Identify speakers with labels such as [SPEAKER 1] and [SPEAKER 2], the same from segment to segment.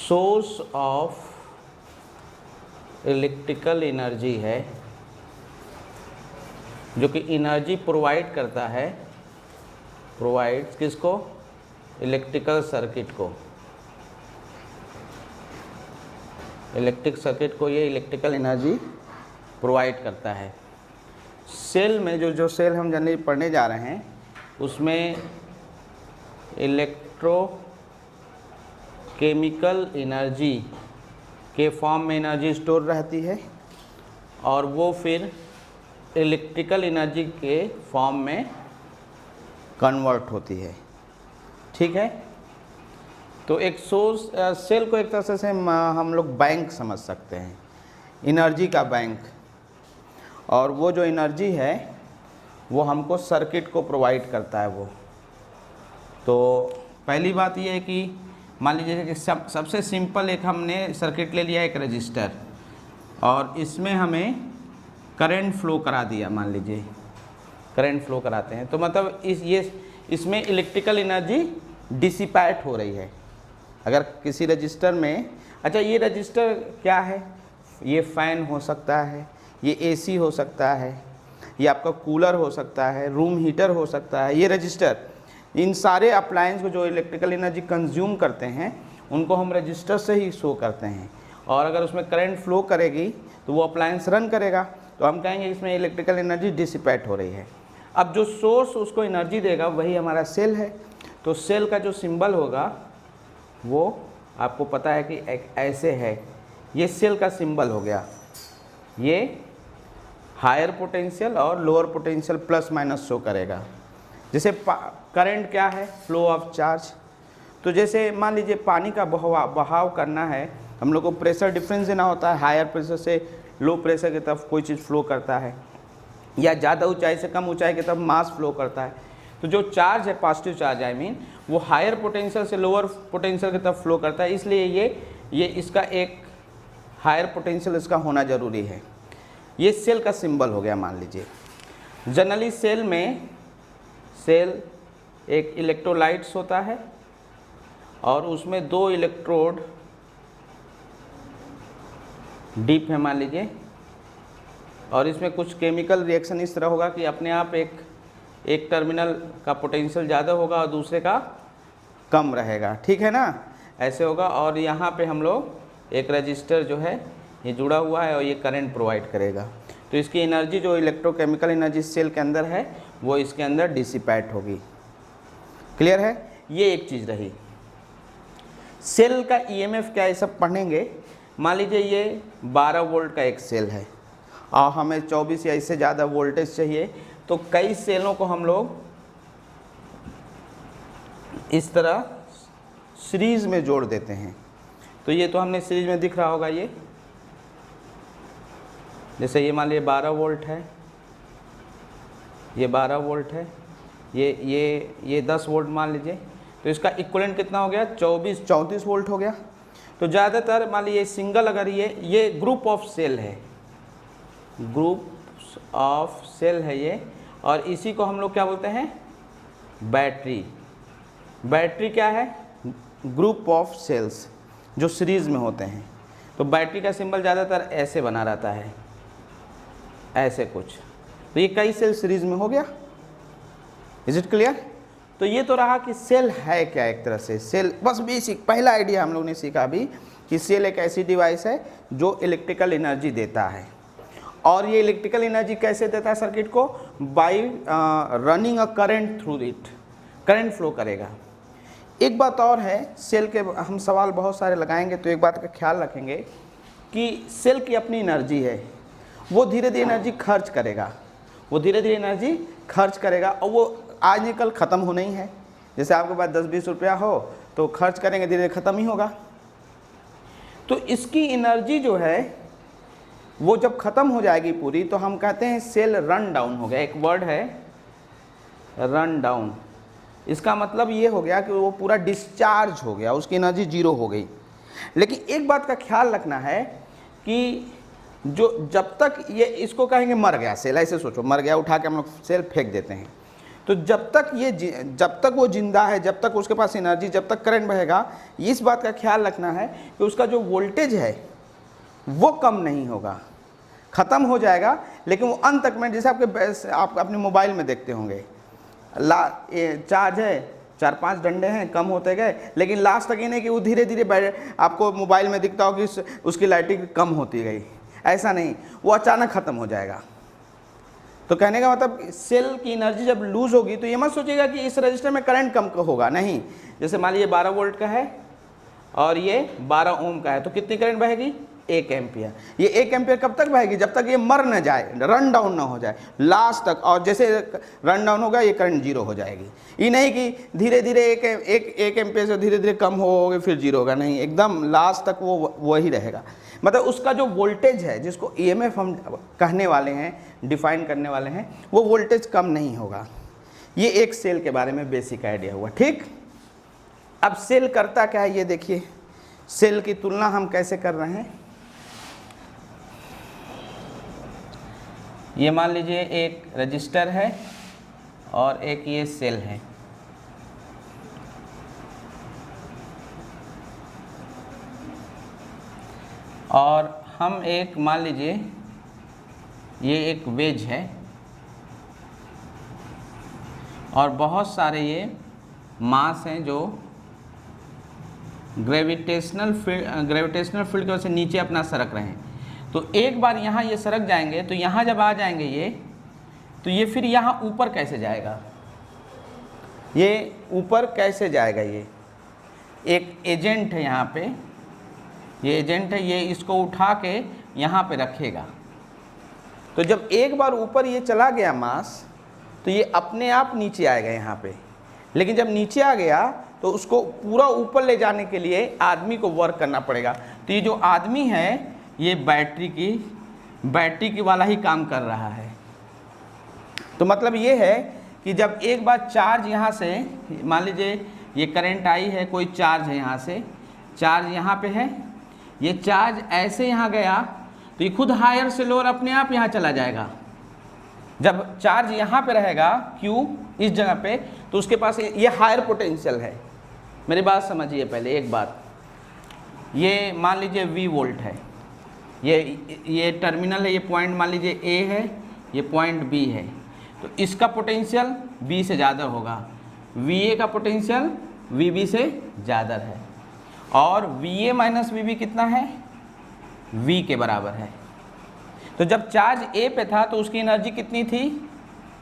[SPEAKER 1] Source of electrical energy है, जो कि एनर्जी प्रोवाइड करता है, प्रोवाइड्स किसको? इलेक्ट्रिकल सर्किट को। इलेक्ट्रिक सर्किट को ये इलेक्ट्रिकल एनर्जी प्रोवाइड करता है। सेल में जो सेल हम जनरली पढ़ने जा रहे हैं उसमें इलेक्ट्रोकेमिकल एनर्जी के फॉर्म में एनर्जी स्टोर रहती है और वो फिर इलेक्ट्रिकल एनर्जी के फॉर्म में कन्वर्ट होती है। ठीक है, तो एक सोर्स सेल को एक तरह से हम लोग बैंक समझ सकते हैं, एनर्जी का बैंक। और वो जो एनर्जी है वो हमको सर्किट को प्रोवाइड करता है वो। तो पहली बात ये है कि मान लीजिए कि सबसे सिंपल एक हमने सर्किट ले लिया, एक रजिस्टर, और इसमें हमें करंट फ्लो करा दिया। मान लीजिए करंट फ्लो कराते हैं तो मतलब इसमें इलेक्ट्रिकल एनर्जी डिसिपेट हो रही है। अगर किसी रजिस्टर में, अच्छा ये रजिस्टर क्या है? ये फ़ैन हो सकता है, ये एसी हो सकता है, ये आपका कूलर हो सकता है, रूम हीटर हो सकता है। ये रजिस्टर, इन सारे अप्लायंस को जो इलेक्ट्रिकल एनर्जी कंज्यूम करते हैं उनको हम रजिस्टर से ही शो करते हैं। और अगर उसमें करंट फ्लो करेगी तो वो अप्लायंस रन करेगा, तो हम कहेंगे इसमें इलेक्ट्रिकल एनर्जी डिसिपेट हो रही है। अब जो सोर्स उसको एनर्जी देगा वही हमारा सेल है। तो सेल का जो सिंबल होगा वो आपको पता है कि एक ऐसे है, ये सेल का सिंबल हो गया। ये हायर पोटेंशियल और lower potential plus minus show करेगा। जैसे करंट क्या है? Flow of charge. तो जैसे मान लीजिए पानी का बहाव करना है, हम लोग को प्रेशर डिफरेंस देना होता है, हायर प्रेशर से लो प्रेशर की तरफ कोई चीज़ फ्लो करता है, या ज़्यादा ऊंचाई से कम ऊंचाई की तरफ मास फ्लो करता है। तो जो चार्ज है, पॉजिटिव चार्ज आई मीन, वो हायर पोटेंशियल से लोअर पोटेंशियल की तरफ फ्लो करता है, इसलिए ये इसका एक हायर पोटेंशियल इसका होना ज़रूरी है। ये सेल का सिंबल हो गया। मान लीजिए जनरली सेल एक इलेक्ट्रोलाइट्स होता है और उसमें 2 इलेक्ट्रोड डीप है मान लीजिए, और इसमें कुछ केमिकल रिएक्शन इस तरह होगा कि अपने आप एक टर्मिनल का पोटेंशियल ज़्यादा होगा और दूसरे का कम रहेगा। ठीक है ना, ऐसे होगा। और यहाँ पे हम लोग एक रजिस्टर जो है ये जुड़ा हुआ है और ये करंट प्रोवाइड करेगा। तो इसकी एनर्जी जो इलेक्ट्रोकेमिकल एनर्जी सेल के अंदर है वो इसके अंदर डिसिपेट होगी। क्लियर है? ये एक चीज़ रही। सेल का ईएमएफ क्या है सब पढ़ेंगे। मान लीजिए ये 12 वोल्ट का एक सेल है और हमें 24 या इससे ज़्यादा वोल्टेज चाहिए, तो कई सेलों को हम लोग इस तरह सीरीज़ में जोड़ देते हैं। तो ये तो हमने सीरीज़ में दिख रहा होगा। ये जैसे ये मान लीजिए 12 वोल्ट है, ये 12 वोल्ट है, ये 10 वोल्ट मान लीजिए, तो इसका इक्विवेलेंट कितना हो गया? 34 वोल्ट हो गया। तो ज़्यादातर मान लीजिए सिंगल, अगर ये ग्रुप ऑफ सेल है, ग्रुप ऑफ सेल है ये, और इसी को हम लोग क्या बोलते हैं? बैटरी। बैटरी क्या है? ग्रुप ऑफ सेल्स जो सीरीज़ में होते हैं। तो बैटरी का सिंबल ज़्यादातर ऐसे बना रहता है, ऐसे कुछ। तो ये कई सेल सीरीज़ में हो गया। Is it clear? तो ये तो रहा कि सेल है क्या। एक तरह से सेल, बस बेसिक पहला आइडिया हम लोग ने सीखा अभी कि सेल एक ऐसी डिवाइस है जो इलेक्ट्रिकल एनर्जी देता है। और ये इलेक्ट्रिकल एनर्जी कैसे देता है सर्किट को? Bye running a current through it, current flow करेगा। एक बात और है, सेल के हम सवाल बहुत सारे लगाएंगे, तो एक बात का ख्याल रखेंगे कि सेल की अपनी एनर्जी है, वो धीरे धीरे एनर्जी खर्च करेगा, वो धीरे धीरे एनर्जी खर्च करेगा, और वो आज नहीं कल ख़त्म होना ही है। जैसे आपके पास 10-20 रुपया हो तो खर्च करेंगे, धीरे धीरे ख़त्म ही होगा। तो इसकी एनर्जी जो है वो जब ख़त्म हो जाएगी पूरी, तो हम कहते हैं सेल रन डाउन हो गया। एक वर्ड है रन डाउन, इसका मतलब ये हो गया कि वो पूरा डिस्चार्ज हो गया, उसकी एनर्जी जीरो हो गई। लेकिन एक बात का ख्याल रखना है कि जो जब तक ये, इसको कहेंगे मर गया सेल, ऐसे सोचो मर गया, उठा के हम लोग सेल फेंक देते हैं। तो जब तक वो जिंदा है, जब तक उसके पास एनर्जी, जब तक करंट बहेगा, इस बात का ख्याल रखना है कि उसका जो वोल्टेज है वो कम नहीं होगा, ख़त्म हो जाएगा, लेकिन वो अंत तक में, जैसे आप अपने मोबाइल में देखते होंगे, चार्ज है, 4-5 डंडे हैं, कम होते गए, लेकिन लास्ट तक ये नहीं कि वो धीरे धीरे आपको मोबाइल में दिखता हो कि उसकी लाइटिंग कम होती गई, ऐसा नहीं, वो अचानक ख़त्म हो जाएगा। तो कहने का मतलब सेल की एनर्जी जब लूज होगी तो ये मत सोचिएगा कि इस रजिस्टर में करंट कम होगा, नहीं। जैसे मान लीजिए 12 वोल्ट का है और ये 12 ओम का है, तो कितनी करंट बहेगी? 1 एम्पियर। ये 1 एम्पियर कब तक बहेगी? जब तक ये मर न जाए, रन डाउन ना हो जाए, लास्ट तक। और जैसे रन डाउन होगा ये करंट जीरो हो जाएगी। ये नहीं कि धीरे धीरे एक एम्पियर से धीरे धीरे कम होगा फिर जीरो होगा, नहीं, एकदम लास्ट तक वो वही रहेगा। मतलब उसका जो वोल्टेज है, जिसको ईएमएफ हम कहने वाले हैं, डिफाइन करने वाले हैं, वो वोल्टेज कम नहीं होगा। ये एक सेल के बारे में बेसिक आइडिया हुआ, ठीक। अब सेल करता क्या है ये देखिए। सेल की तुलना हम कैसे कर रहे हैं, ये मान लीजिए एक रजिस्टर है और एक ये सेल है। और हम एक मान लीजिए ये एक वेज है और बहुत सारे ये मास हैं जो ग्रेविटेशनल फील्ड की वजह से नीचे अपना सरक रहे हैं। तो एक बार यहाँ ये सरक जाएंगे तो यहाँ जब आ जाएंगे ये, तो ये फिर यहाँ ऊपर कैसे जाएगा, ये ऊपर कैसे जाएगा। ये एक एजेंट है यहाँ पे, ये एजेंट है, ये इसको उठा के यहाँ पे रखेगा। तो जब एक बार ऊपर ये चला गया मास, तो ये अपने आप नीचे आएगा यहाँ पे। लेकिन जब नीचे आ गया तो उसको पूरा ऊपर ले जाने के लिए आदमी को वर्क करना पड़ेगा। तो ये जो आदमी है ये बैटरी की वाला ही काम कर रहा है। तो मतलब ये है कि जब एक बार चार्ज यहाँ से, मान लीजिए ये करंट आई है, कोई चार्ज है यहाँ से, चार्ज यहाँ पे है, ये चार्ज ऐसे यहाँ गया तो ये खुद हायर से लोअर अपने आप यहाँ चला जाएगा। जब चार्ज यहाँ पे रहेगा Q इस जगह पे, तो उसके पास ये हायर पोटेंशियल है। मेरी बात समझिए पहले एक बात, ये मान लीजिए V वोल्ट है, ये टर्मिनल है, ये पॉइंट मान लीजिए A है, ये पॉइंट B है, तो इसका पोटेंशियल B से ज़्यादा होगा, VA का पोटेंशियल VB से ज़्यादा है, और VA माइनस VB कितना है? V के बराबर है। तो जब चार्ज A पे था तो उसकी एनर्जी कितनी थी?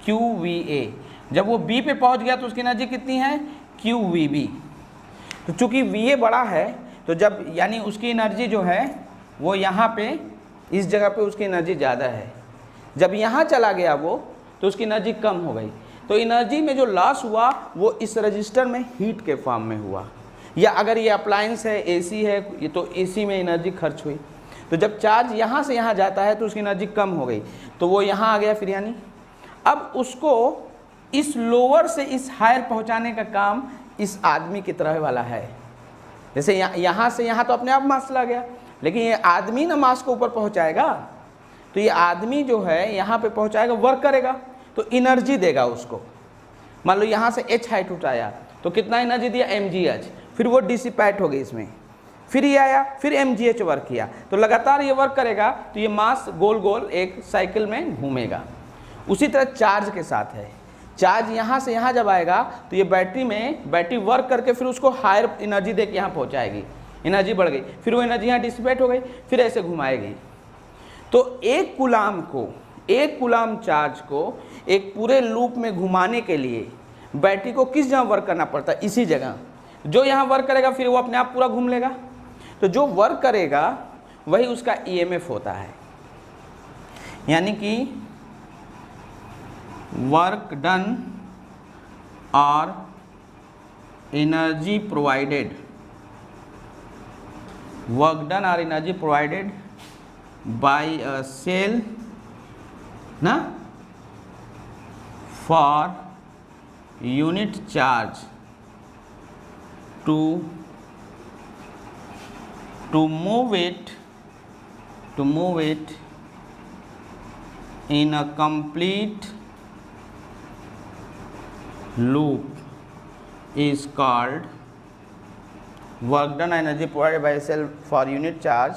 [SPEAKER 1] QVA। जब वो B पे पहुंच गया तो उसकी एनर्जी कितनी है? QVB। तो चूंकि VA बड़ा है तो जब, यानी उसकी एनर्जी जो है वो यहाँ पे इस जगह पे उसकी एनर्जी ज़्यादा है। जब यहाँ चला गया वो, तो उसकी एनर्जी कम हो गई। तो एनर्जी में जो लॉस हुआ वो इस रजिस्टर में हीट के फॉर्म में हुआ। या अगर ये अप्लायंस है, AC है, ये तो AC में एनर्जी खर्च हुई। तो जब चार्ज यहाँ से यहाँ जाता है तो उसकी एनर्जी कम हो गई, तो वो यहाँ आ गया फिर, यानी अब उसको इस लोअर से इस हायर पहुँचाने का काम इस आदमी की तरह वाला है। जैसे यहाँ से यहाँ तो अपने आप मास चला गया, लेकिन ये आदमी ना मास को ऊपर पहुँचाएगा। तो ये आदमी जो है यहाँ पे पहुँचाएगा, वर्क करेगा, तो एनर्जी देगा उसको। मान लो यहाँ से H हाइट उठाया तो कितना एनर्जी दिया? mgh। फिर वो डिसिपेट हो गई इसमें, फिर ये आया, फिर mgh वर्क किया। तो लगातार ये वर्क करेगा तो ये मास गोल गोल एक साइकिल में घूमेगा। उसी तरह चार्ज के साथ है, चार्ज यहाँ से यहाँ जब आएगा तो ये बैटरी वर्क करके फिर उसको हायर एनर्जी दे के यहाँ पहुँचाएगी, एनर्जी बढ़ गई, फिर वो एनर्जी यहाँ डिसिपेट हो गई, फिर ऐसे घुमाएगी। तो एक कूलाम चार्ज को एक पूरे लूप में घुमाने के लिए बैटरी को किस जगह वर्क करना पड़ता है? इसी जगह। जो यहाँ वर्क करेगा फिर वो अपने आप पूरा घूम लेगा। तो जो वर्क करेगा वही उसका EMF होता है, यानी कि वर्क डन और एनर्जी प्रोवाइडेड, वर्क डन और energy provided by a cell ना for unit charge to move it in a complete loop is called work done energy provided by a cell for unit charge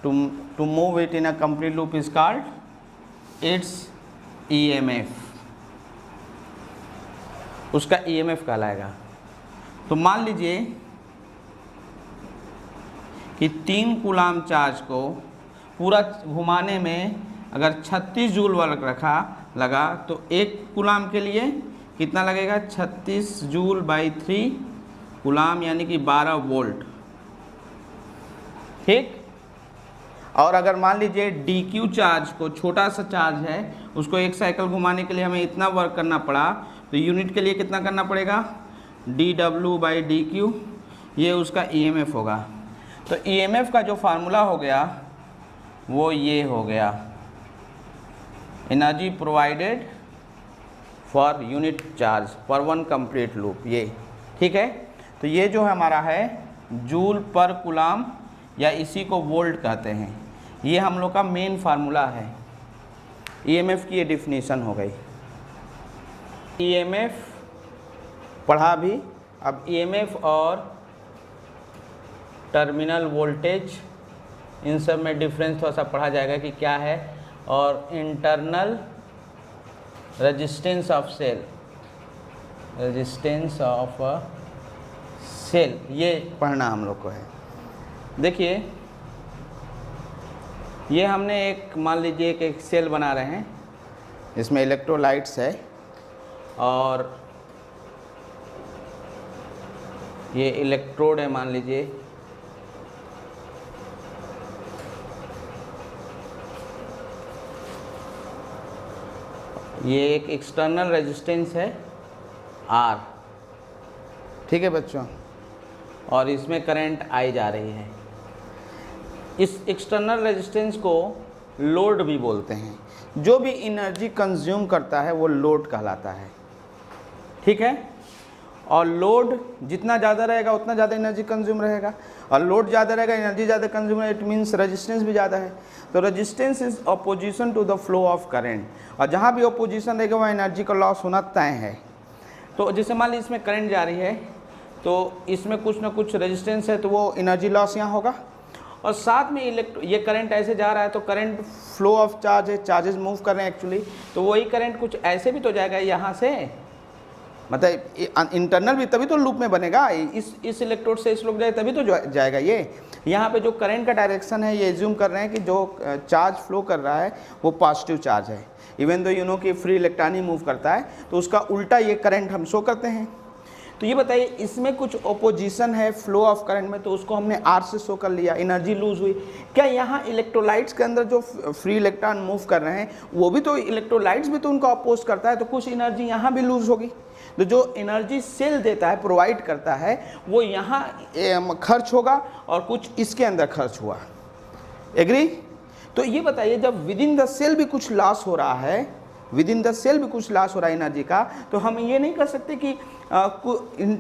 [SPEAKER 1] to move it in a complete loop is called its EMF, उसका EMF कहलाएगा। तो मान लीजिए कि 3 coulomb charge को पूरा घुमाने में अगर 36 जूल वर्क रखा लगा तो 1 कूलाम के लिए कितना लगेगा, 36 जूल बाई 3 कूलाम यानी कि 12 वोल्ट। ठीक। और अगर मान लीजिए DQ चार्ज को, छोटा सा चार्ज है, उसको 1 साइकिल घुमाने के लिए हमें इतना वर्क करना पड़ा तो यूनिट के लिए कितना करना पड़ेगा, dW बाई DQ, ये उसका EMF होगा। तो EMF का जो फार्मूला हो गया वो ये हो गया, energy provided for unit charge पर 1 कंप्लीट लूप, ये ठीक है। तो ये जो हमारा है जूल पर कूलाम या इसी को वोल्ट कहते हैं, ये हम लोग का मेन फार्मूला है। EMF की ये डिफिनीशन हो गई। EMF पढ़ा भी, अब EMF और टर्मिनल वोल्टेज इन सब में डिफरेंस थोड़ा सा पढ़ा जाएगा कि क्या है, और internal resistance of cell, resistance of cell, ये पढ़ना हम लोग को है। देखिए ये हमने एक, मान लीजिए एक सेल बना रहे हैं, इसमें इलेक्ट्रोलाइट्स है और ये इलेक्ट्रोड है, मान लीजिए ये एक एक्सटर्नल रेजिस्टेंस है R, ठीक है बच्चों, और इसमें करंट आई जा रही है। इस एक्सटर्नल रेजिस्टेंस को लोड भी बोलते हैं। जो भी एनर्जी कंज्यूम करता है वो लोड कहलाता है, ठीक है। और लोड जितना ज़्यादा रहेगा उतना ज़्यादा एनर्जी कंज्यूम रहेगा, और लोड ज़्यादा रहेगा एनर्जी ज़्यादा कंज्यूम है, इट मीन्स रेजिस्टेंस भी ज़्यादा है। तो resistance is opposition to the flow of current, और जहाँ भी अपोजिशन रहेगा वहाँ एनर्जी का लॉस होना तय है। तो जैसे मान लीजिए इसमें करंट जा रही है तो इसमें कुछ ना कुछ रेजिस्टेंस है तो वो एनर्जी लॉस यहाँ होगा, और साथ में ये करंट ऐसे जा रहा है तो करंट फ्लो ऑफ चार्ज है, चार्जेस मूव कर रहे हैं एक्चुअली, तो वही करंट कुछ ऐसे भी तो जाएगा यहाँ से, मतलब इंटरनल भी, तभी तो लूप में बनेगा। इस इलेक्ट्रोड से इस लोग जाए तभी तो जाएगा। ये यहाँ पे जो करंट का डायरेक्शन है ये एज्यूम कर रहे हैं कि जो चार्ज फ्लो कर रहा है वो पॉजिटिव चार्ज है, इवन दो यू नो कि फ्री इलेक्ट्रॉन ही मूव करता है, तो उसका उल्टा ये करंट हम शो करते हैं। तो ये बताइए इसमें कुछ ओपोजिशन है फ्लो ऑफ करंट में, तो उसको हमने R से शो कर लिया, एनर्जी लूज हुई। क्या यहाँ इलेक्ट्रोलाइट्स के अंदर जो फ्री इलेक्ट्रॉन मूव कर रहे हैं वो भी तो, इलेक्ट्रोलाइट्स भी तो उनको अपोज करता है, तो कुछ एनर्जी यहाँ भी लूज होगी। तो जो एनर्जी सेल देता है, प्रोवाइड करता है, वो यहाँ खर्च होगा और कुछ इसके अंदर खर्च हुआ। एग्री? तो ये बताइए जब विद इन द सेल भी कुछ लॉस हो रहा है, विद इन द सेल भी कुछ लॉस हो रहा है एनर्जी का, तो हम ये नहीं कर सकते कि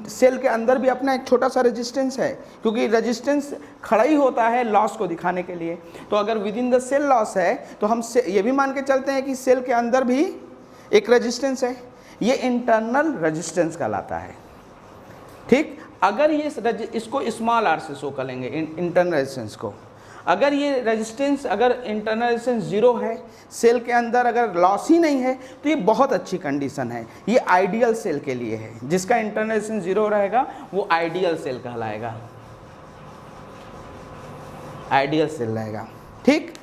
[SPEAKER 1] सेल के अंदर भी अपना एक छोटा सा रेजिस्टेंस है, क्योंकि रेजिस्टेंस खड़ा ही होता है लॉस को दिखाने के लिए। तो अगर within the cell loss है तो हम ये भी मान के चलते हैं कि सेल के अंदर भी एक रेजिस्टेंस है, ये इंटरनल रेजिस्टेंस कहलाता है। ठीक। अगर ये इसको स्मॉल r से शो कर लेंगे इंटरनल रेजिस्टेंस को, अगर ये रेजिस्टेंस, अगर इंटरनल रेजिस्टेंस 0 है, सेल के अंदर अगर लॉस ही नहीं है, तो ये बहुत अच्छी कंडीशन है। ये आइडियल सेल के लिए है, जिसका इंटरनल रेजिस्टेंस 0 रहेगा वो आइडियल सेल कहलाएगा, आइडियल सेल रहेगा। ठीक।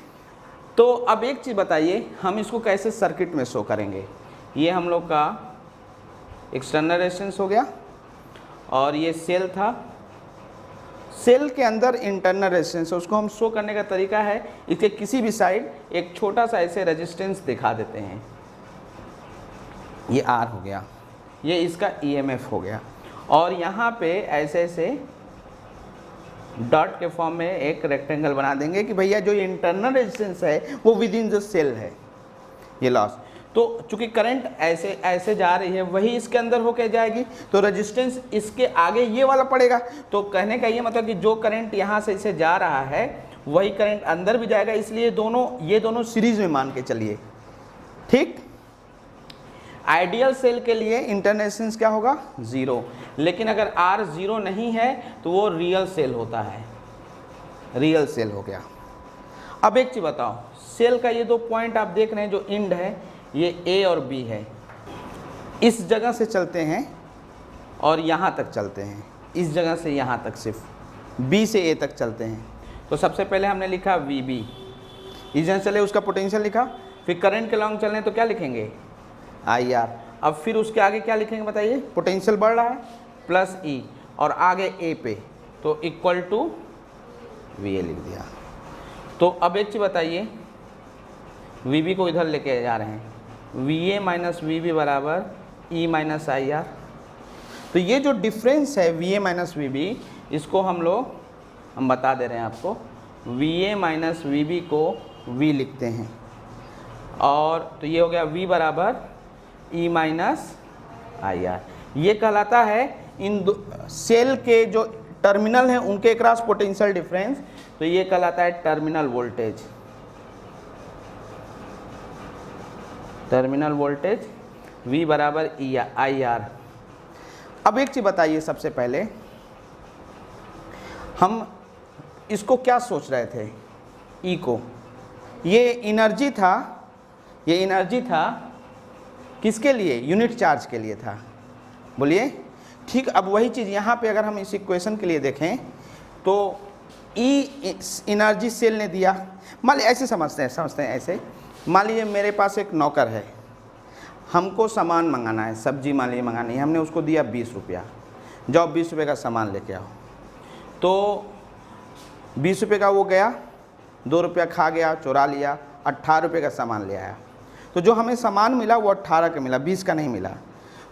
[SPEAKER 1] तो अब एक चीज़ बताइए, हम इसको कैसे सर्किट में शो करेंगे। ये हम लोग का एक्सटर्नल रेजिस्टेंस हो गया और ये सेल था, सेल के अंदर इंटरनल रेजिस्टेंस है, उसको हम शो करने का तरीका है इसके किसी भी साइड एक छोटा सा ऐसे रेजिस्टेंस दिखा देते हैं। ये R हो गया, ये इसका EMF हो गया, और यहाँ पे ऐसे ऐसे डॉट के फॉर्म में एक रेक्टेंगल बना देंगे कि भैया जो इंटरनल रेजिस्टेंस है वो विद इन द सेल है, ये लॉस। तो चूंकि करंट ऐसे ऐसे जा रही है वही इसके अंदर होके जाएगी, तो रेजिस्टेंस इसके आगे ये वाला पड़ेगा। तो कहने का ये मतलब कि जो करंट यहाँ से इसे जा रहा है वही करंट अंदर भी जाएगा, इसलिए ये दोनों सीरीज में मान के चलिए। ठीक। आइडियल सेल के लिए इंटरनल रेजिस्टेंस क्या होगा? 0। लेकिन अगर R 0 नहीं है तो वो रियल सेल होता है, रियल सेल हो गया। अब एक चीज़ बताओ, सेल का ये 2 पॉइंट आप देख रहे हैं जो एंड है, ये A और B है, इस जगह से चलते हैं और यहाँ तक चलते हैं, इस जगह से यहाँ तक सिर्फ B से A तक चलते हैं। तो सबसे पहले हमने लिखा VB, इस जगह चले उसका पोटेंशियल लिखा, फिर करंट के लॉन्ग चलने तो क्या लिखेंगे? IR। अब फिर उसके आगे क्या लिखेंगे बताइए? पोटेंशियल बढ़ रहा है प्लस E और आगे A पे, तो इक्वल टू VA लिख दिया। तो अब एक चीज़ बताइए, VB को इधर लेके जा रहे हैं, VA माइनस VB बराबर E माइनस IR। तो ये जो डिफरेंस है VA माइनस VB, इसको हम बता दे रहे हैं आपको, VA माइनस VB को V लिखते हैं, और तो ये हो गया V बराबर E माइनस IR। ये कहलाता है इन सेल के जो टर्मिनल हैं उनके क्रॉस पोटेंशियल डिफरेंस, तो ये कहलाता है terminal voltage. Terminal voltage V बराबर IR। अब एक चीज़ बताइए, सबसे पहले हम इसको क्या सोच रहे थे? E को, ये एनर्जी था, ये एनर्जी था किसके लिए? यूनिट चार्ज के लिए था, बोलिए। ठीक, अब वही चीज़ यहाँ पे अगर हम इस इक्वेशन के लिए देखें तो E एनर्जी सेल ने दिया। मान लीजिए ऐसे समझते हैं ऐसे, मान लीजिए मेरे पास एक नौकर है, हमको सामान मंगाना है, सब्जी मान लीजिए मंगानी है, हमने उसको दिया 20 रुपया, जाओ 20 रुपये का सामान लेके आओ। तो 20 रुपये का वो गया, 2 रुपया खा गया, चुरा लिया, 18 रुपये का सामान ले आया। तो जो हमें सामान मिला वो 18 का मिला, 20 का नहीं मिला।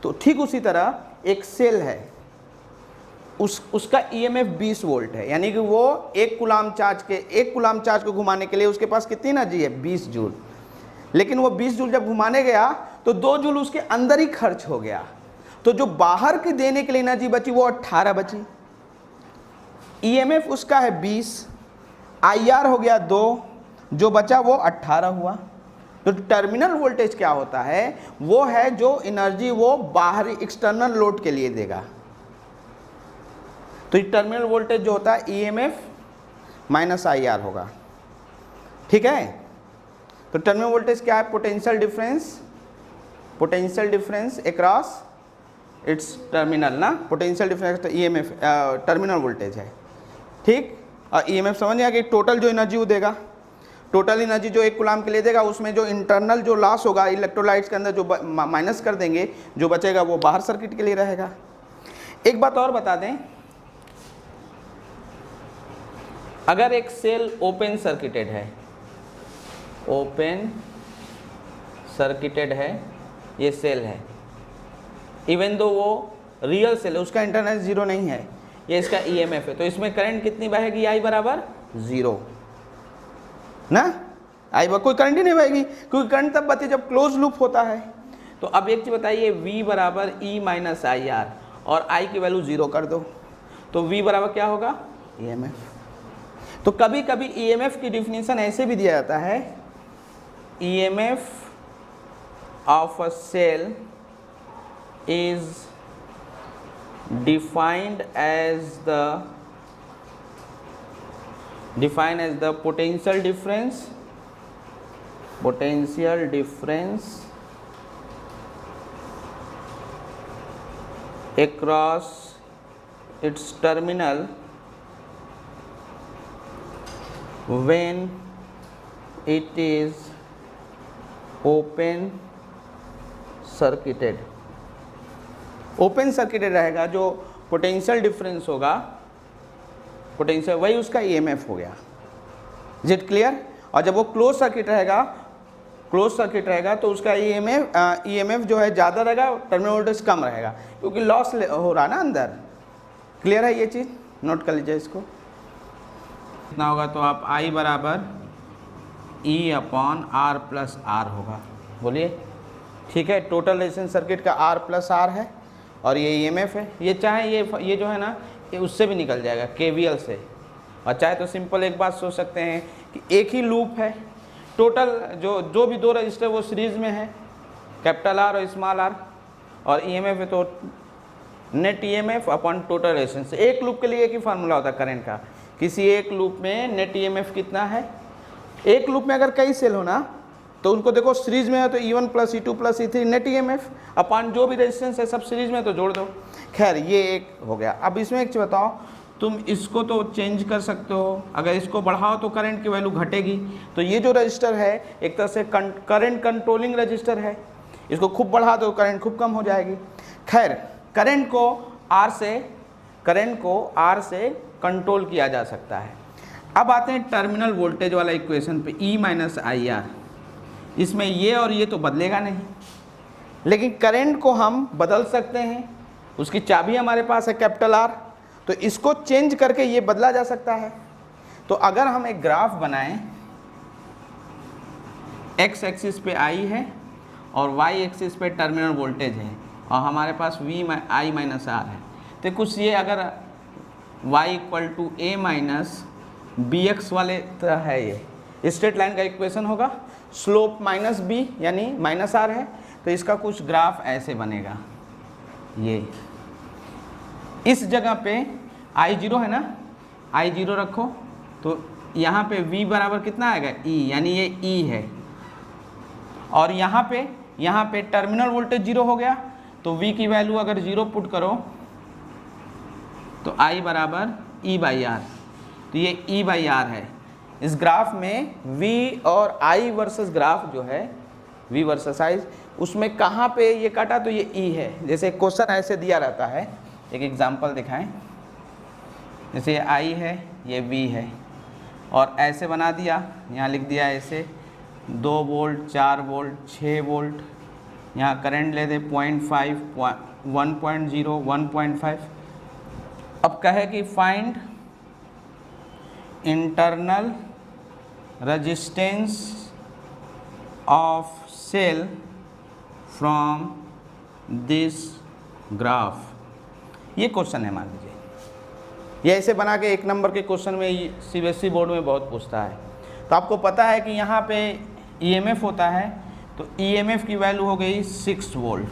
[SPEAKER 1] तो ठीक उसी तरह एक सेल है, उसका EMF 20 वोल्ट है, यानी कि वो 1 कूलाम चार्ज को घुमाने के लिए उसके पास कितनी एनर्जी है? 20 जूल। लेकिन वो 20 जूल जब घुमाने गया तो 2 जूल उसके अंदर ही खर्च हो गया, तो जो बाहर की देने के लिए एनर्जी बची वो 18 बची। EMF उसका है 20, IR हो गया 2, जो बचा वो 18 हुआ। तो टर्मिनल वोल्टेज क्या होता है? वो है जो एनर्जी वो बाहरी एक्सटर्नल लोड के लिए देगा। तो टर्मिनल वोल्टेज जो होता है EMF माइनस IR होगा, ठीक है। तो टर्मिनल वोल्टेज क्या है? Potential difference across its terminal ना, पोटेंशियल डिफरेंस तो EMF टर्मिनल वोल्टेज है, ठीक। और EMF समझ नहीं आ गई? टोटल जो एनर्जी वो देगा, टोटल एनर्जी जो 1 कूलाम के लिए देगा, उसमें जो इंटरनल जो लॉस होगा इलेक्ट्रोलाइट्स के अंदर जो माइनस कर देंगे, जो बचेगा वो बाहर सर्किट के लिए रहेगा। एक बात और बता दें, अगर एक सेल ओपन सर्किटेड है, ओपन सर्किटेड है, ये सेल है, इवन दो वो रियल सेल है, उसका इंटरनल 0 नहीं है, ये इसका EMF है, तो इसमें करंट कितनी बहेगी? I बराबर 0 ना, कोई करंट ही नहीं बहेगी, क्योंकि करंट तब बहती जब क्लोज लूप होता है। तो अब एक चीज बताइए, V बराबर E माइनस IR और I की वैल्यू 0 कर दो, तो V बराबर क्या होगा? EMF। तो कभी कभी EMF की डिफिनीशन ऐसे भी दिया जाता है, EMF of a cell is defined as the potential difference across its terminal when it is open circuited. Open circuited रहेगा, जो पोटेंशियल डिफरेंस होगा, पोटेंशियल वही उसका EMF हो गया। Is it clear? और जब वो क्लोज सर्किट रहेगा तो उसका EMF जो है ज़्यादा रहेगा, टर्मिनल वोल्टेज कम रहेगा, क्योंकि लॉस हो रहा है ना अंदर। क्लियर है ये चीज़? नोट कर लीजिए इसको। कितना होगा? तो आप I बराबर E/R+R होगा, बोलिए, ठीक है। टोटल रेजिस्टेंस सर्किट का R+R है और ये EMF है। ये चाहे ये जो है ना, ये उससे भी निकल जाएगा, KVL से। और चाहे तो सिंपल एक बात सोच सकते हैं कि एक ही लूप है, टोटल जो भी 2 रजिस्टर वो सीरीज में है, कैपिटल आर और स्मॉल आर, और ईएमएफ है तो net EMF upon total resistance. एक लूप के लिए एक ही फार्मूला होता है करंट का, किसी एक लूप में नेट ईएमएफ कितना है। एक लूप में अगर कई सेल हो ना तो उनको देखो सीरीज में है तो E1 plus E2 plus E3 net EMF upon जो भी रेजिस्टेंस है सब सीरीज में तो जोड़ दो। खैर ये एक हो गया। अब इसमें एक चीज़ बताओ, तुम इसको तो चेंज कर सकते हो, अगर इसको बढ़ाओ तो करंट की वैल्यू घटेगी। तो ये जो रजिस्टर है एक तरह से करंट कंट्रोलिंग रजिस्टर है, इसको खूब बढ़ा दो करंट खूब कम हो जाएगी। खैर करंट को आर से कंट्रोल किया जा सकता है। अब आते हैं टर्मिनल वोल्टेज वाला इक्वेशन पे, E माइनस आई आर। इसमें ये और ये तो बदलेगा नहीं, लेकिन करंट को हम बदल सकते हैं, उसकी चाबी हमारे पास है कैपिटल आर, तो इसको चेंज करके ये बदला जा सकता है। तो अगर हम एक ग्राफ बनाएं, एक्स एक्सिस पे आई है और वाई एक्सिस पे टर्मिनल वोल्टेज है और हमारे पास आई माइनस आर है, तो कुछ ये अगर y equal to A minus B X वाले तरह है, ये स्ट्रेट लाइन का इक्वेशन होगा। स्लोप माइनस बी यानी माइनस आर है, तो इसका कुछ ग्राफ ऐसे बनेगा। ये इस जगह पे I0 है ना, I0 रखो तो यहाँ पे V बराबर कितना आएगा E, यानी ये E है, और यहाँ पे टर्मिनल वोल्टेज 0 हो गया, तो V की वैल्यू अगर 0 पुट करो तो I बराबर E बाई आर, तो ये E बाई आर है। इस ग्राफ में V और I वर्सेस ग्राफ जो है V वर्सेस I, उसमें कहाँ पे ये काटा तो ये E है। जैसे क्वेश्चन ऐसे दिया रहता है, एक एग्जांपल दिखाएं, जैसे ये I है ये V है और ऐसे बना दिया, यहाँ लिख दिया ऐसे 2 वोल्ट 4 वोल्ट 6 वोल्ट, यहाँ करंट ले दे 0.5 1.0 1.5। अब कहे कि find internal resistance of cell from this graph. ये क्वेश्चन है, मान लीजिए ये ऐसे बना के एक नंबर के क्वेश्चन में CBSE बोर्ड में बहुत पूछता है। तो आपको पता है कि यहाँ पे EMF होता है, तो EMF की वैल्यू हो गई 6 वोल्ट,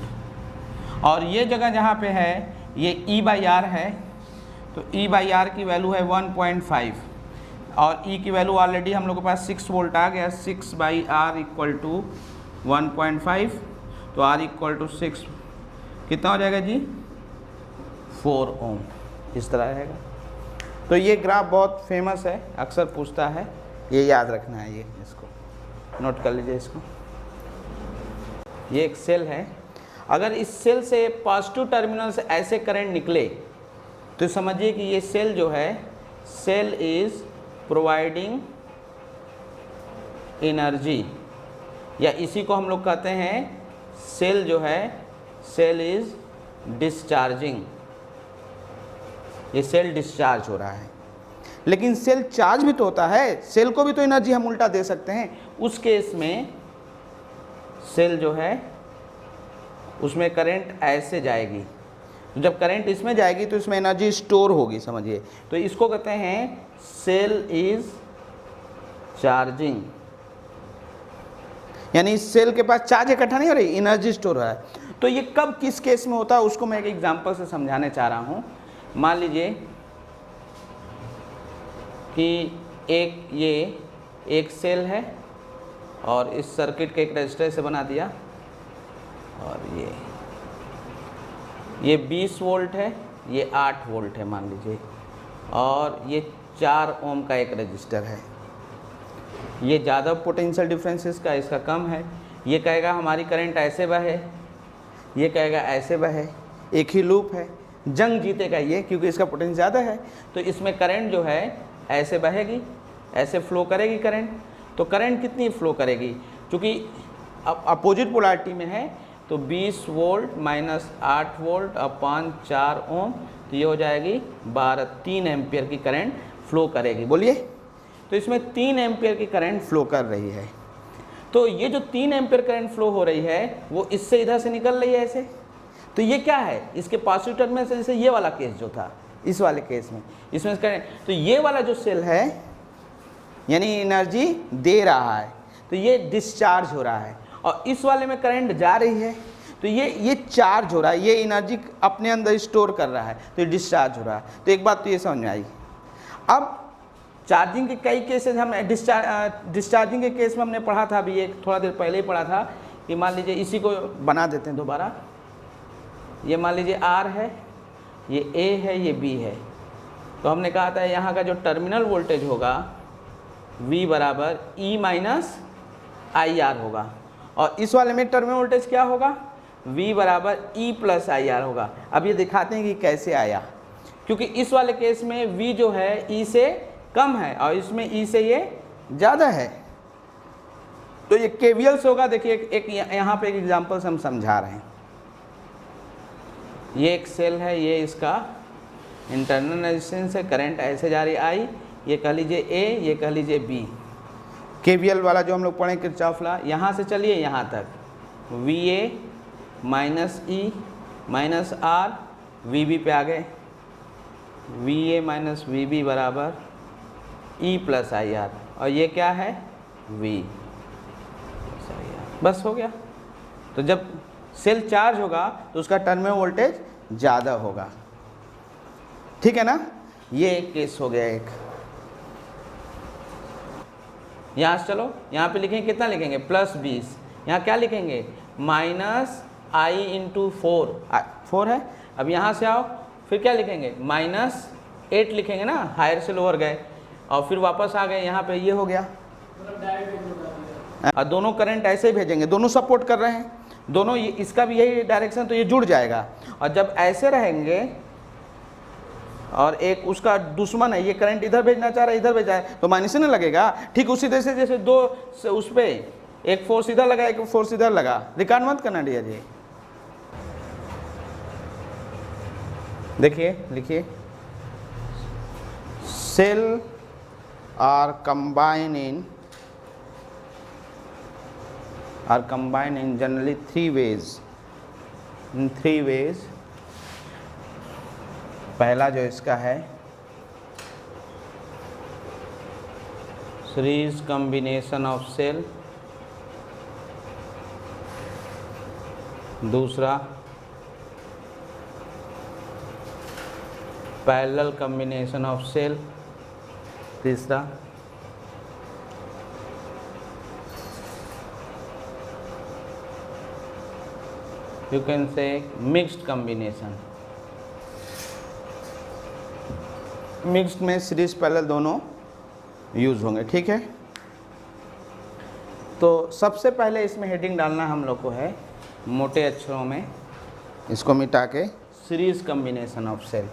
[SPEAKER 1] और ये जगह जहाँ पे है ये E बाई आर है, तो E बाई आर की वैल्यू है 1.5 और E की वैल्यू ऑलरेडी हम लोग के पास 6 वोल्ट आ गया। 6 बाई आर इक्वल टू 1.5, तो R इक्वल टू 6 कितना हो जाएगा जी 4 ओम, इस तरह रहेगा। तो ये ग्राफ बहुत फेमस है, अक्सर पूछता है, ये याद रखना है, ये इसको नोट कर लीजिए इसको। ये एक सेल है, अगर इस सेल से पॉजिटिव टर्मिनल से ऐसे करंट निकले तो समझिए कि ये सेल जो है, सेल इज प्रोवाइडिंग एनर्जी, या इसी को हम लोग कहते हैं सेल जो है सेल इज डिस्चार्जिंग। ये सेल डिस्चार्ज हो रहा है, लेकिन सेल चार्ज भी तो होता है, सेल को भी तो एनर्जी हम उल्टा दे सकते हैं। उस केस में सेल जो है उसमें करंट ऐसे जाएगी, तो जब करंट इसमें जाएगी तो इसमें एनर्जी स्टोर होगी, समझिए। तो इसको कहते हैं सेल इज चार्जिंग, यानी इस सेल के पास चार्ज इकट्ठा नहीं हो रही, एनर्जी स्टोर हो रहा है। तो ये कब किस केस में होता है उसको मैं एक एग्जांपल से समझाने चाह रहा हूँ। मान लीजिए कि ये एक सेल है और इस सर्किट के एक रजिस्टर से बना दिया, और ये 20 वोल्ट है, ये 8 वोल्ट है मान लीजिए, और ये 4 ओम का एक रजिस्टर है। ये ज़्यादा पोटेंशियल डिफरेंस इसका, इसका कम है। ये कहेगा हमारी करंट ऐसे बहे, ये कहेगा ऐसे बहे, एक ही लूप है, जंग जीतेगा ये, क्योंकि इसका पोटेंशियल ज़्यादा है। तो इसमें करंट जो है ऐसे बहेगी, ऐसे फ्लो करेगी करंट। तो करंट कितनी फ्लो करेगी, क्योंकि अपोजिट पोलैरिटी में है, तो 20 वोल्ट माइनस 8 वोल्ट अपॉन 4 ओम, तो ये हो जाएगी 3 एम्पियर की करंट फ्लो करेगी। बोलिए, तो इसमें 3 एम्पियर की करंट फ्लो कर रही है। तो ये जो 3 एम्पियर करंट फ्लो हो रही है वो इससे इधर से निकल रही है ऐसे। तो ये क्या है, इसके पॉजिटिव टर्मिनल से, जैसे ये वाला केस जो था, इस वाले केस में इसमें करंट, तो ये वाला जो सेल है यानी एनर्जी दे रहा है, तो ये डिस्चार्ज हो रहा है, और इस वाले में करंट जा रही है, तो ये चार्ज हो रहा है, ये एनर्जी अपने अंदर स्टोर कर रहा है, तो ये डिस्चार्ज हो रहा है। तो एक बात तो ये समझ में आई। अब चार्जिंग के कई केसेस हम डिस्चार्जिंग के केस में हमने पढ़ा था, अभी एक थोड़ा देर पहले ही पढ़ा था कि मान लीजिए इसी को बना देते हैं दोबारा। ये मान लीजिए R है, ये A है, ये B है। तो हमने कहा था यहाँ का जो टर्मिनल वोल्टेज होगा V बराबर E माइनस IR होगा, और इस वाले में टर्मिनल वोल्टेज क्या होगा, V बराबर E प्लस IR होगा। अब ये दिखाते हैं कि कैसे आया, क्योंकि इस वाले केस में V जो है E से कम है और इसमें E से ये ज़्यादा है। तो ये KVL से होगा। देखिए एक यहाँ पे एक एग्जांपल से हम समझा रहे हैं। ये एक सेल है, ये इसका इंटरनल रेजिस्टेंस है, करंट ऐसे जा रही है I, ये कह लीजिए A, ये कह लीजिए B। KVL वाला जो हम लोग पढ़े किरचॉफ लॉ, यहाँ से चलिए यहाँ तक, VA minus E minus R, VB पे आ गए, VA माइनस VB बराबर E प्लस IR, और ये क्या है V प्लस IR, बस हो गया। तो जब सेल चार्ज होगा तो उसका टर्मिनल वोल्टेज ज़्यादा होगा, ठीक है ना। ये एक केस हो गया एक। यहाँ से चलो, यहाँ पे लिखेंगे कितना लिखेंगे, प्लस 20, यहाँ क्या लिखेंगे माइनस I इंटू 4 है। अब यहाँ से आओ, फिर क्या लिखेंगे माइनस 8 लिखेंगे ना, हायर से लोअर गए और फिर वापस आ गए यहाँ पे, ये हो गया। और दोनों करंट ऐसे ही भेजेंगे, दोनों सपोर्ट कर रहे हैं, दोनों ये, इसका भी यही डायरेक्शन, तो ये जुड़ जाएगा। और जब ऐसे रहेंगे और एक उसका दुश्मन है, ये करंट इधर भेजना चाह रहा है, इधर भेजा है, तो माइनस नहीं लगेगा। ठीक उसी तरह से जैसे दो से उस पर एक फोर्स इधर लगा, एक फोर्स इधर लगा। रिकॉर्ड मत करना डियर जी। देखिए लिखिए, cell are combine in generally 3 ways, in 3 ways। पहला जो इसका है सीरीज कॉम्बिनेशन ऑफ सेल, दूसरा पैरेलल कॉम्बिनेशन ऑफ सेल, तीसरा you can say mixed combination. Mixed में सीरीज पैरेलल दोनों यूज होंगे, ठीक है। तो सबसे पहले इसमें हेडिंग डालना हम लोग को है मोटे अक्षरों में, इसको मिटा के सीरीज कॉम्बिनेशन ऑफ सेल,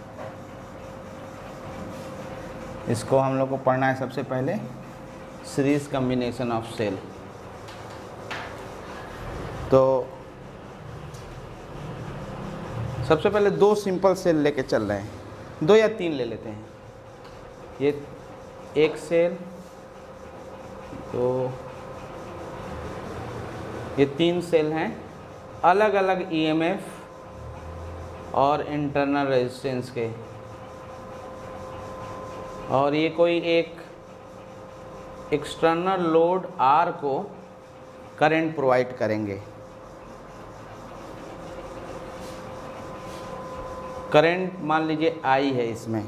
[SPEAKER 1] इसको हम लोग को पढ़ना है सबसे पहले, सीरीज कॉम्बिनेशन ऑफ सेल। तो सबसे पहले 2 सिंपल सेल लेके चल रहे हैं, 2 या 3 ले लेते हैं। ये एक सेल, तो ये 3 सेल हैं, अलग अलग EMF और इंटरनल रेजिस्टेंस के, और ये कोई एक एक्सटर्नल लोड R को करंट प्रोवाइड करेंगे। करंट मान लीजिए I है इसमें।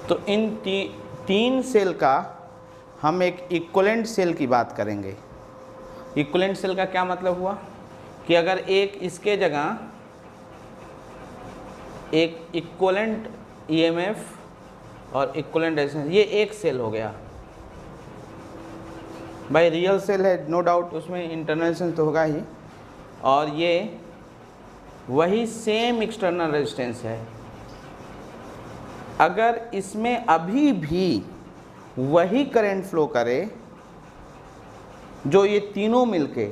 [SPEAKER 1] तो इन 3 सेल का हम एक इक्विवेलेंट सेल की बात करेंगे। इक्विवेलेंट सेल का क्या मतलब हुआ कि अगर एक इसके जगह एक इक्विवेलेंट EMF और इक्विवेलेंट रेजिस्टेंस, ये एक सेल हो गया भाई, रियल सेल है नो डाउट, उसमें इंटरनल रेजिस्टेंस तो होगा ही, और ये वही सेम एक्सटर्नल रेजिस्टेंस है। अगर इसमें अभी भी वही करंट फ्लो करे जो ये तीनों मिलके,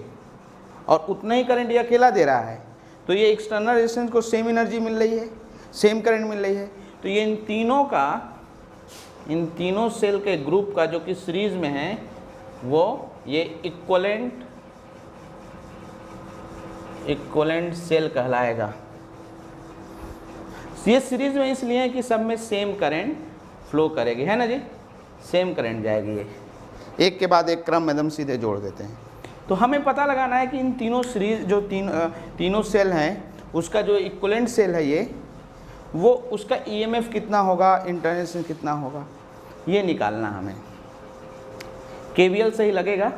[SPEAKER 1] और उतना ही करंट ये अकेला दे रहा है, तो ये एक्सटर्नल रेजिस्टेंस को सेम एनर्जी मिल रही है, सेम करंट मिल रही है। तो ये इन तीनों सेल के ग्रुप का जो कि सीरीज में है, वो ये इक्विवेलेंट सेल कहलाएगा। ये सीरीज में इसलिए है कि सब में सेम करंट फ्लो करेगी, है ना जी, सेम करंट जाएगी ये। एक के बाद एक क्रम में एकदम सीधे जोड़ देते हैं। तो हमें पता लगाना है कि इन तीनों सीरीज जो तीनों सेल हैं उसका जो इक्विवेलेंट सेल है ये, वो उसका ईएमएफ कितना होगा, इंटरनेशन कितना होगा, ये निकालना हमें। केवीएल सही लगेगा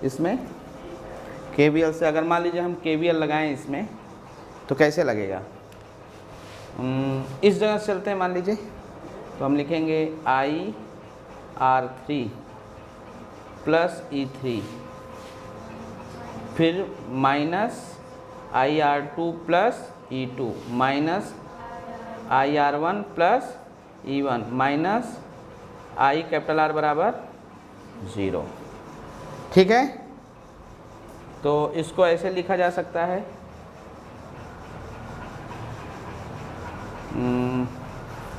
[SPEAKER 1] इसमें? केवीएल से अगर मान लीजिए हम केवीएल लगाएं इसमें तो कैसे लगेगा? इस जगह से चलते हैं मान लीजिए, तो हम लिखेंगे IR3 प्लस E3 फिर minus IR2 plus E2 minus IR1 plus E1 minus I capital R बराबर 0। ठीक है, तो इसको ऐसे लिखा जा सकता है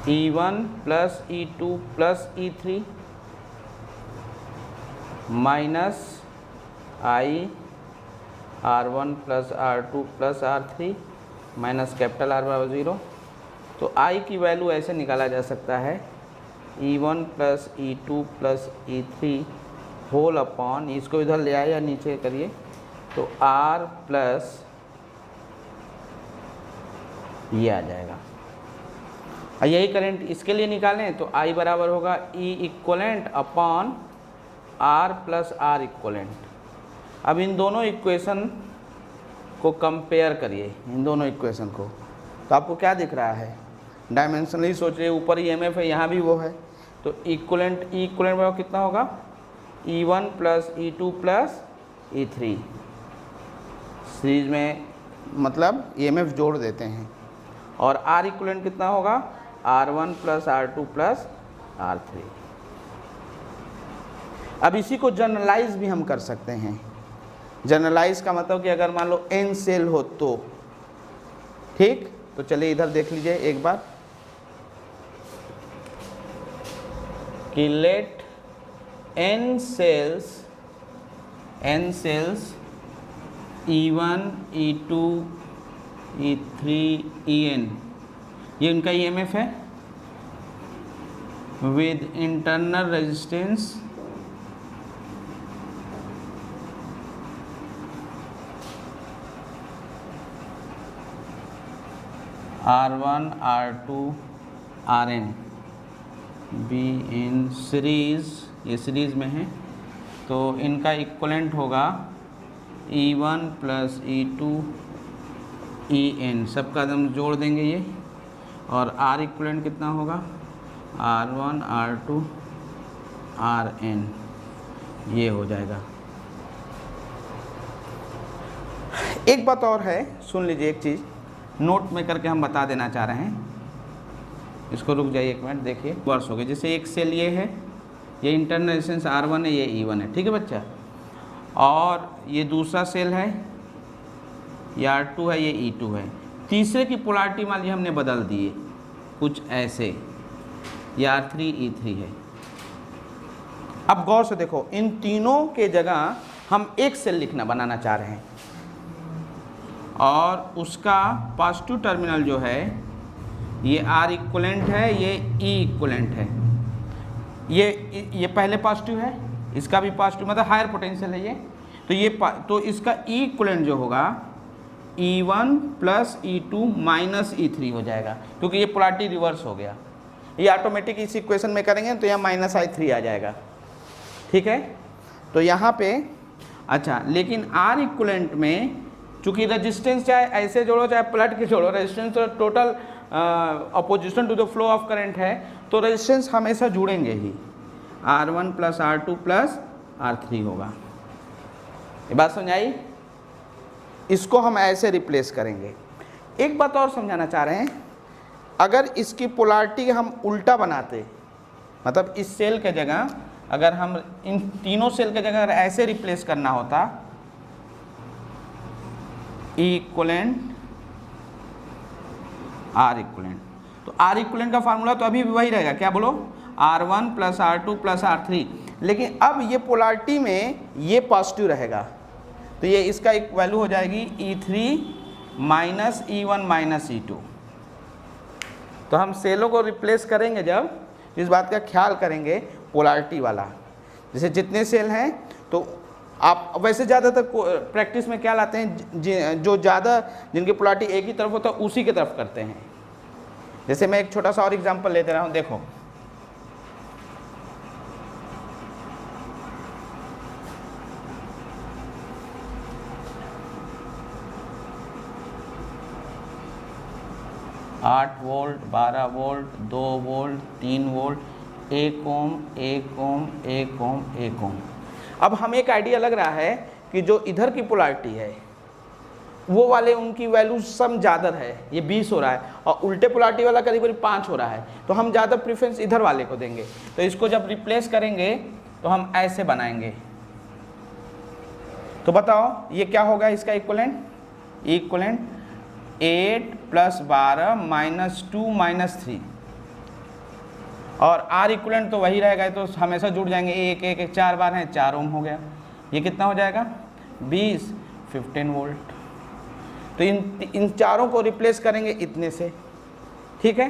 [SPEAKER 1] E1 plus E2 plus E3 minus IR1 plus R2 plus R3 minus capital R बराबर 0। तो I की वैल्यू ऐसे निकाला जा सकता है E1 plus E2 plus E3 whole upon, इसको इधर ले आए या नीचे करिए, तो R प्लस ये आ जाएगा। और यही करंट इसके लिए निकालें तो I बराबर होगा E equivalent upon R plus R equivalent. अब इन दोनों इक्वेशन को कंपेयर करिए, इन दोनों इक्वेशन को, तो आपको क्या दिख रहा है? डायमेंशनली सोच रहे, ऊपर EMF है, यहाँ भी वो है, तो इक्वलेंट E इक्वलेंट बराबर कितना होगा? E1 plus E2 plus E3। Series में मतलब EMF जोड़ देते हैं। और R इक्वलेंट कितना होगा? R1 plus R2 plus R3। अब इसी को जनरलाइज भी हम कर सकते हैं। जनरलाइज का मतलब कि अगर मान लो n सेल हो तो, ठीक, तो चलिए इधर देख लीजिए एक बार कि late n sales E1 E2 E3 En, ये उनका EMF है with internal resistance R1 R2 Rn be in series, ये सीरीज़ में है, तो इनका इक्वलेंट होगा E1 प्लस E2 En, सबका हम जोड़ देंगे ये, और R इक्वलेंट कितना होगा? R1 R2 Rn, ये हो जाएगा। एक बात और है, सुन लीजिए, एक चीज़ नोट में करके हम बता देना चाह रहे हैं, इसको रुक जाइए एक मिनट, देखिए वर्ष हो गए। जैसे एक सेल ये है, ये इंटरनल रेजिस्टेंस R1 है, ये E1 है, ठीक है बच्चा, और ये दूसरा सेल है, ये R2 है, ये E2 है। तीसरे की पोलैरिटी मान लीजिए हमने बदल दिए कुछ ऐसे, ये R3 E3 है। अब गौर से देखो, इन तीनों के जगह हम एक सेल लिखना बनाना चाह रहे हैं, और उसका पॉजिटिव टर्मिनल जो है ये R इक्वलेंट है, ये E इक्वलेंट है, ये पहले पॉजिटिव है, इसका भी पॉजिटिव, मतलब हायर पोटेंशियल है ये, तो ये तो इसका E इक्वलेंट जो होगा E1 plus E2 minus E3 हो जाएगा, क्योंकि ये पोलैरिटी रिवर्स हो गया। ये ऑटोमेटिक इस इक्वेशन में करेंगे तो यहाँ माइनस I3 आ जाएगा, ठीक है। तो यहाँ पे अच्छा, लेकिन R इक्वलेंट में चूँकि रेजिस्टेंस चाहे ऐसे जोड़ो चाहे पलट के जोड़ो, रेजिस्टेंस तो total opposition to the flow of current है, तो रेजिस्टेंस हमेशा जुड़ेंगे ही, R1 plus R2 plus R3 होगा। ये बात समझ आई? इसको हम ऐसे रिप्लेस करेंगे। एक बात और समझाना चाह रहे हैं, अगर इसकी पोलैरिटी हम उल्टा बनाते, मतलब इस सेल के जगह अगर हम इन तीनों सेल के जगह ऐसे रिप्लेस करना होता, E इक्वलेंट R इक्वलेंट, तो R इक्वलेंट का फार्मूला तो अभी भी वही रहेगा, क्या बोलो? R1 plus R2 plus R3, लेकिन अब ये पोलैरिटी में ये पॉजिटिव रहेगा, तो ये इसका एक वैल्यू हो जाएगी E3 minus E1 minus E2। तो हम सेलों को रिप्लेस करेंगे जब, इस बात का ख्याल करेंगे पोलैरिटी वाला, जैसे जितने सेल हैं तो आप वैसे ज़्यादातर प्रैक्टिस में क्या लाते हैं, जो ज़्यादा जिनकी पोलैरिटी एक ही तरफ होता है उसी की तरफ करते हैं। जैसे मैं एक छोटा सा और एग्जांपल लेते रहा हूँ, देखो 8 वोल्ट, 12 वोल्ट, 2 वोल्ट, 3 वोल्ट, 1 ओम, 1 ओम, 1 ओम, 1 ओम। अब हमें एक आइडिया लग रहा है कि जो इधर की पोलैरिटी है वो वाले उनकी वैल्यू सम ज़्यादा है, ये 20 हो रहा है, और उल्टे पोलैरिटी वाला करीब करीब 5 हो रहा है, तो हम ज़्यादा प्रेफरेंस इधर वाले को देंगे। तो इसको जब रिप्लेस करेंगे तो हम ऐसे बनाएंगे। तो बताओ ये क्या होगा इसका इक्वलेंट? 8 + 12 - 2 - 3, और R इक्वलेंट तो वही रहेगा, तो हमेशा जुड़ जाएंगे। 1 1 1 4 बार हैं, 4 ओम हो गया। ये कितना हो जाएगा? 20 15 वोल्ट। तो इन चारों को रिप्लेस करेंगे इतने से, ठीक है।